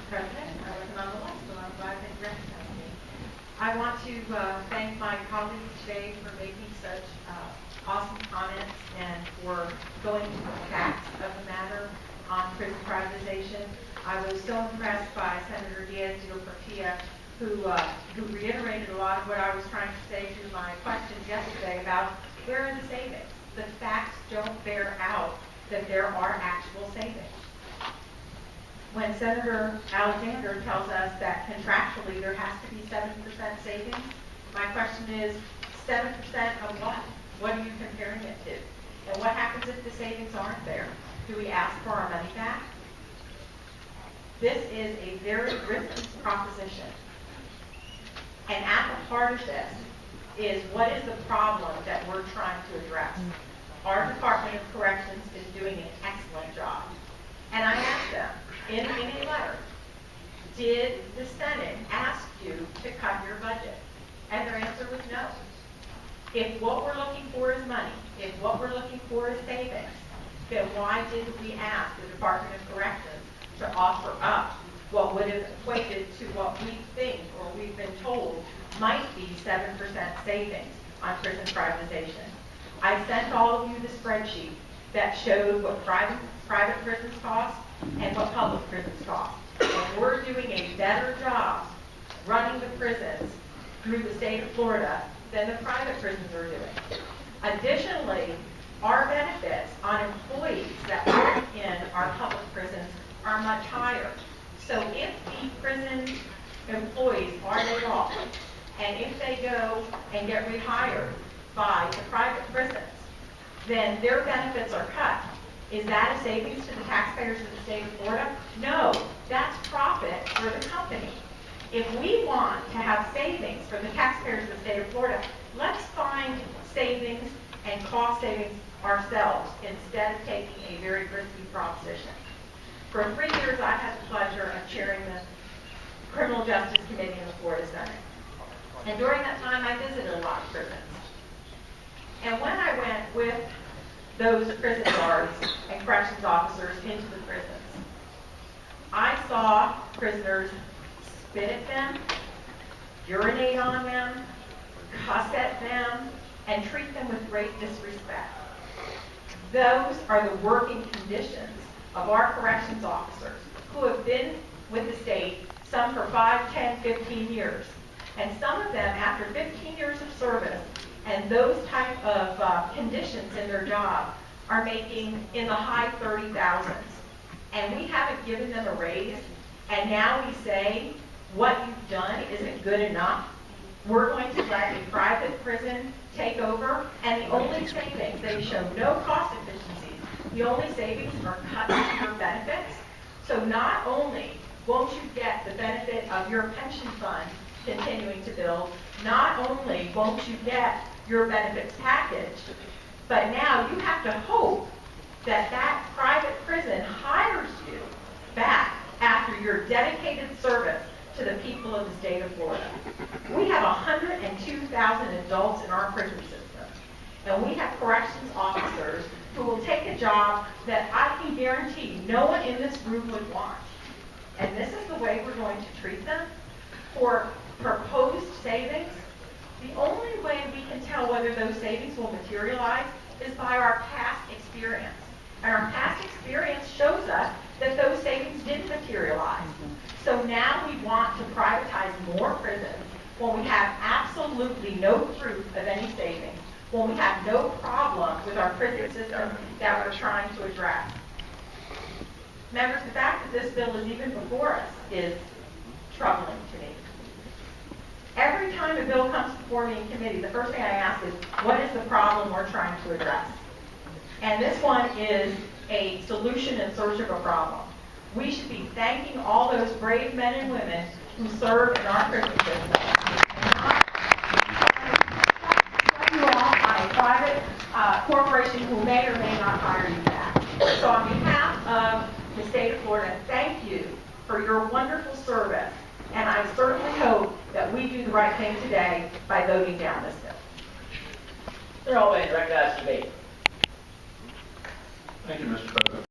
President. I wasn't on the list, so I'm glad that you recognized me. I want to thank my colleagues today for making such awesome comments and for going to the facts of the matter on prison privatization. I was so impressed by Senator Diaz-Portilla, who reiterated a lot of what I was trying to say to my questions yesterday about where are the savings. The facts don't bear out that there are actual savings. When Senator Alexander tells us that contractually there has to be 7% savings, my question is 7% of what? What are you comparing it to? And what happens if the savings aren't there? Do we ask for our money back? This is a very risky proposition. And at the heart of this is what is the problem that we're trying to address? Our Department of Corrections is doing an excellent job. And I asked them in a letter, did the Senate ask you to cut your budget? And their answer was no. If what we're looking for is money, if what we're looking for is savings, then why didn't we ask the Department of Corrections to offer up what would have equated to what we think or we've been told might be 7% savings on prison privatization? I sent all of you the spreadsheet that showed what private prisons cost and what public prisons cost. And we're doing a better job running the prisons through the state of Florida than the private prisons are doing. Additionally, our benefits on employees that work in our public prisons are much higher. So if the prison employees are laid off, and if they go and get rehired by the private prisons, then their benefits are cut. Is that a savings to the taxpayers of the state of Florida? No, that's profit for the company. If we want to have savings for the taxpayers of the state of Florida, let's find savings and cost savings ourselves instead of taking a very risky proposition. For 3 years, I've had the pleasure of chairing the Criminal Justice Committee in the Florida Senate. And during that time, I visited a lot of prisons. And when I went with those prison guards and corrections officers into the prisons, I saw prisoners spit at them, urinate on them, cuss at them, and treat them with great disrespect. Those are the working conditions of our corrections officers who have been with the state, some for 5, 10, 15 years. And some of them, after 15 years of service and those type of conditions in their job, are making in the high 30,000s. And we haven't given them a raise, and now we say what you've done isn't good enough. We're going to let a private prison take over, and the only savings, they show no cost efficiencies. The only savings are cuts in your benefits. So not only won't you get the benefit of your pension fund continuing to build, not only won't you get your benefits package, but now you have to hope that that private prison hires you back after your dedicated service to the people of the state of Florida. We have 102,000 adults in our prison system, and we have corrections officers who will take a job that I can guarantee no one in this room would want. And this is the way we're going to treat them. For proposed savings, the only way we can tell whether those savings will materialize is by our past experience. And our past experience shows us that those savings didn't materialize. So now we want to privatize more prisons when we have absolutely no proof of any savings, when we have no problem with our prison system that we're trying to address. Members, the fact that this bill is even before us is troubling to me. Every time a bill comes before me in committee, the first thing I ask is, what is the problem we're trying to address? And this one is a solution in search of a problem. We should be thanking all those brave men and women who serve in our prison system. You all on a private corporation who may or may not hire you back. So on behalf of the state of Florida, thank you for your wonderful service. And I certainly hope that we do the right thing today by voting down this bill. They're all being recognized to me. Thank you, Mr. President.